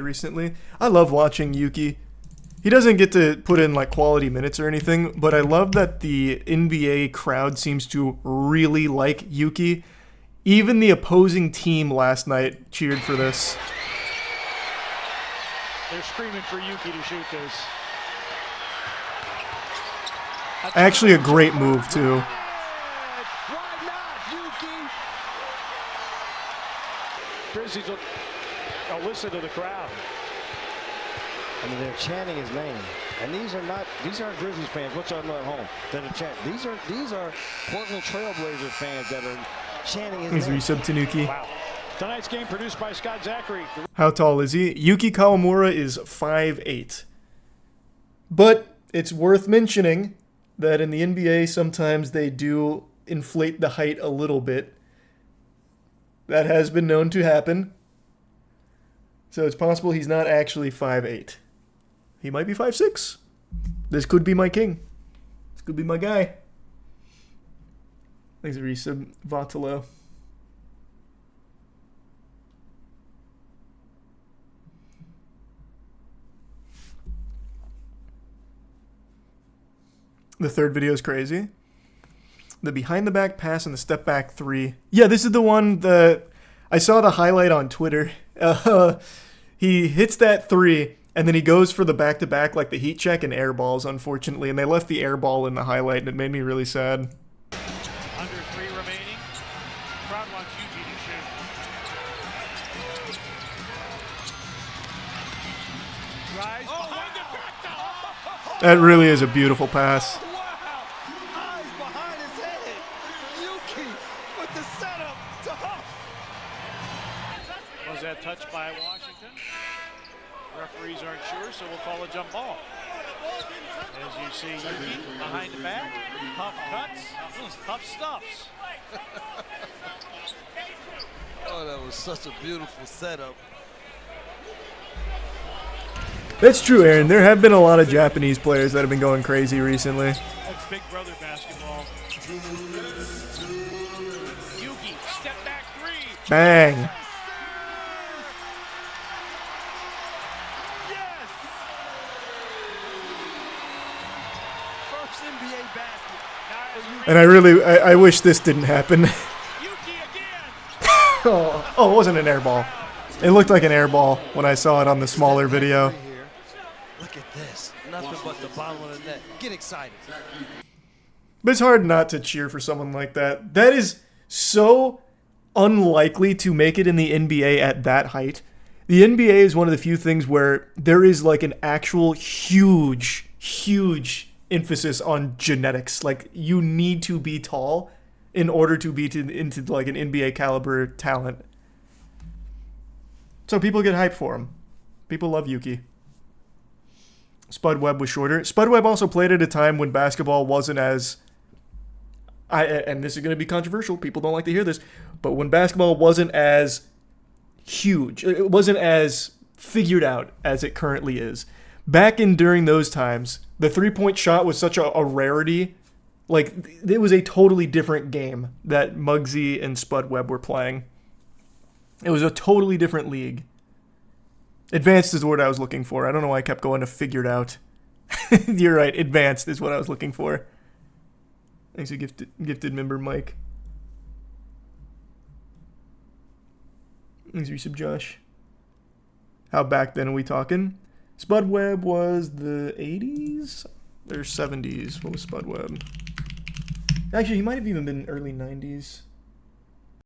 recently. I love watching Yuki. He doesn't get to put in like quality minutes or anything, but I love that the NBA crowd seems to really like Yuki. Even the opposing team last night cheered for this. They're screaming for Yuki to shoot this. Actually a great move too. Why not, Yuki? Grizzlies will listen to the crowd. I mean, they're chanting his name, and these aren't Grizzlies fans. What y'all know at home that are chanting? These are Portland Trailblazers fans that are chanting his name. Resub Tanuki. Wow. Tonight's game produced by Scott Zachary. How tall is he? Yuki Kawamura is 5'8". But it's worth mentioning that in the NBA sometimes they do inflate the height a little bit. That has been known to happen. So it's possible he's not actually 5'8". He might be 5'6". This could be my king. This could be my guy. Thanks, Resub Vatalo. The third video is crazy. The behind the back pass and the step back three. Yeah, this is the one that I saw the highlight on Twitter. He hits that three and then he goes for the back to back like the heat check and air balls, unfortunately. And they left the air ball in the highlight and it made me really sad. Under 3 remaining. Crowd wants Yuki to shoot. Rise behind the back. That really is a beautiful pass. Was that touched by Washington? Referees aren't sure, so we'll call a jump ball. As you see, Yuki behind the back, Huff cuts, Huff stuffs. Oh, that was such a beautiful setup. That's true, Aaron. There have been a lot of Japanese players that have been going crazy recently. That's Big Brother basketball. Yuki, step back three. Bang. And I wish this didn't happen. Oh, it wasn't an air ball. It looked like an air ball when I saw it on the smaller video. Look at this. Nothing but the bottom of the net. Get excited. But it's hard not to cheer for someone like that. That is so unlikely to make it in the NBA at that height. The NBA is one of the few things where there is like an actual huge emphasis on genetics. Like, you need to be tall in order to be into like an NBA caliber talent. So people get hyped for him. People love Yuki. Spud Webb was shorter. Spud Webb also played at a time when basketball wasn't as... and this is going to be controversial. People don't like to hear this. But when basketball wasn't as huge, it wasn't as figured out as it currently is. Back in during those times, the three-point shot was such a rarity. Like, it was a totally different game that Muggsy and Spud Webb were playing. It was a totally different league. Advanced is the word I was looking for. I don't know why I kept going to figured out. You're right. Advanced is what I was looking for. Thanks to gifted member Mike. Thanks, resub Josh. How back then are we talking? Spud Webb was the 80s? Or 70s. What was Spud Webb? Actually, he might have even been early 90s.